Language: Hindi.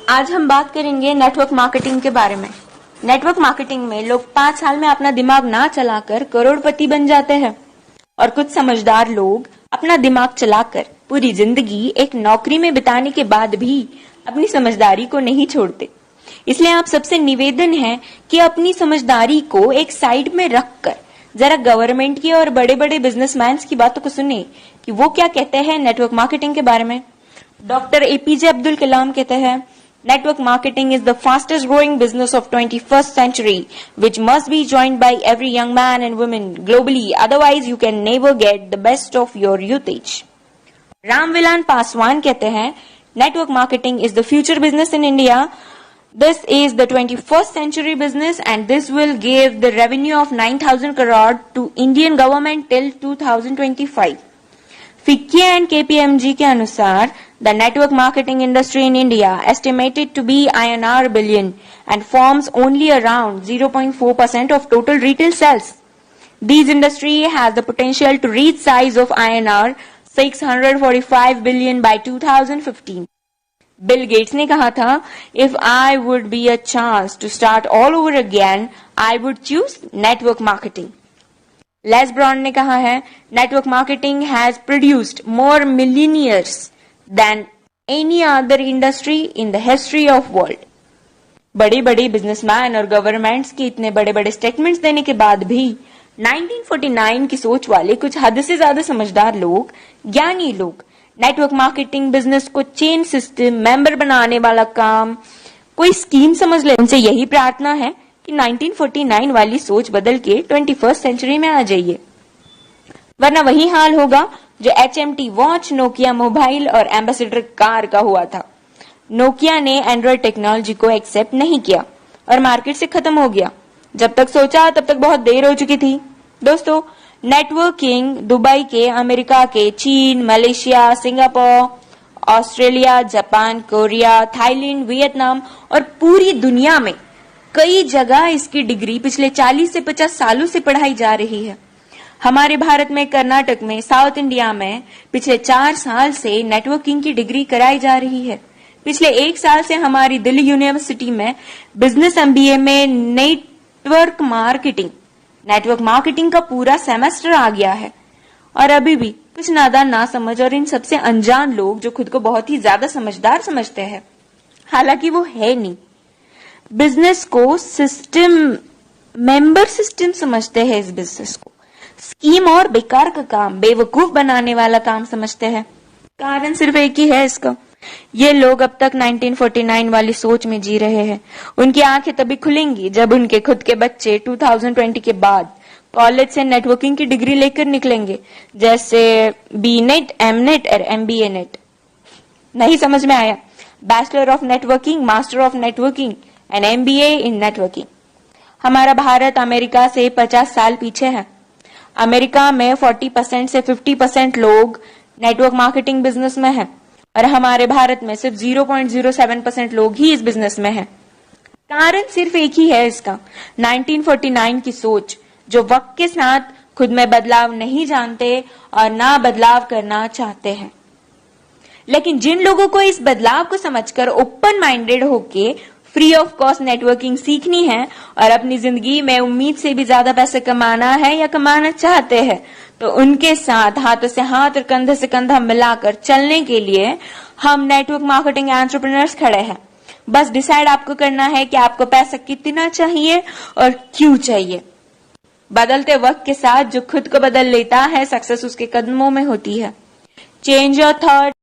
आज हम बात करेंगे नेटवर्क मार्केटिंग के बारे में। नेटवर्क मार्केटिंग में लोग 5 साल में अपना दिमाग ना चलाकर करोड़पति बन जाते हैं और कुछ समझदार लोग अपना दिमाग चलाकर पूरी जिंदगी एक नौकरी में बिताने के बाद भी अपनी समझदारी को नहीं छोड़ते। इसलिए आप सबसे निवेदन है कि अपनी समझदारी को एक साइड में रखकर जरा गवर्नमेंट की और बड़े बड़े बिजनेसमैन की बातों को सुने कि वो क्या कहते हैं नेटवर्क मार्केटिंग के बारे में। डॉक्टर एपीजे अब्दुल कलाम कहते हैं, Network marketing is the fastest growing business of 21st century, which must be joined by every young man and woman globally. Otherwise, you can never get the best of your usage. Ramvilas Paswan कहते हैं, Network marketing is the future business in India. This is the 21st century business and this will give the revenue of 9,000 crore to Indian government till 2025. FICCI and KPMG के अनुसार the network marketing industry in India estimated to be INR billion and forms only around 0.4% of total retail sales. This industry has the potential to reach size of INR 645 billion by 2015. Bill Gates ने कहा था, if I would be a chance to start all over again, I would choose network marketing. Les Brown ने कहा है, network marketing has produced more millionaires than any other industry in the history of world. बड़े बड़े बिजनेसमैन और गवर्नमेंट्स के इतने बड़े बड़े स्टेटमेंट्स देने के बाद भी 1949 की सोच वाले कुछ हद से ज्यादा समझदार लोग, ज्ञानी लोग नेटवर्क मार्केटिंग बिजनेस को चेन सिस्टम, मेंबर बनाने वाला काम, कोई स्कीम समझ ले। उनसे यही प्रार्थना है कि 1949 वाली सोच बदल के 21st सेंचुरी में आ जाइए, वरना वही हाल होगा जो HMT वॉच, नोकिया मोबाइल और एम्बेसडर कार का हुआ था। नोकिया ने एंड्रॉइड टेक्नोलॉजी को एक्सेप्ट नहीं किया और मार्केट से खत्म हो गया। जब तक सोचा तब तक बहुत देर हो चुकी थी। दोस्तों, नेटवर्किंग दुबई के, अमेरिका के, चीन, Malaysia, Singapore, Australia, Japan, Korea, Thailand, Vietnam और पूरी दुनिया में कई जगह इसकी डिग्री पिछले 40 से 50 सालों से पढ़ाई जा रही है। हमारे भारत में, कर्नाटक में, साउथ इंडिया में पिछले 4 साल से नेटवर्किंग की डिग्री कराई जा रही है। पिछले 1 साल से हमारी दिल्ली यूनिवर्सिटी में बिजनेस MBA में नेटवर्क मार्केटिंग का पूरा सेमेस्टर आ गया है। और अभी भी कुछ नादान, ना समझ और इन सबसे अनजान लोग जो खुद को बहुत ही ज्यादा समझदार समझते हैं, हालांकि वो है नहीं, बिजनेस को सिस्टम, मेंबर सिस्टम समझते हैं। इस बिजनेस को स्कीम और बेकार का काम, बेवकूफ बनाने वाला काम समझते हैं। कारण सिर्फ एक ही है इसका, ये लोग अब तक 1949 वाली सोच में जी रहे हैं। उनकी आंखें तभी खुलेंगी जब उनके खुद के बच्चे 2020 के बाद कॉलेज से नेटवर्किंग की डिग्री लेकर निकलेंगे, जैसे BNet, MNet और MBA नेट। नहीं समझ में आया? Bachelor of networking, master of networking and MBA in networking. हमारा भारत अमेरिका से 50 साल पीछे है। अमेरिका में 40% से 50% लोग नेटवर्क मार्केटिंग बिजनेस में हैं और हमारे भारत में सिर्फ 0.07% लोग ही इस बिजनेस में हैं। कारण सिर्फ एक ही है इसका, 1949 की सोच, जो वक्त के साथ खुद में बदलाव नहीं जानते और ना बदलाव करना चाहते हैं। लेकिन जिन लोगों को इस बदलाव को समझकर ओपन माइंडेड होके फ्री ऑफ कॉस्ट नेटवर्किंग सीखनी है और अपनी जिंदगी में उम्मीद से भी ज्यादा पैसे कमाना है या कमाना चाहते हैं, तो उनके साथ हाथों से हाथ और कंधे से कंधा मिलाकर चलने के लिए हम नेटवर्क मार्केटिंग एंटरप्रेन्योर्स खड़े हैं। बस डिसाइड आपको करना है कि आपको पैसा कितना चाहिए और क्यों चाहिए। बदलते वक्त के साथ जो खुद को बदल लेता है, सक्सेस उसके कदमों में होती है। Change your thought,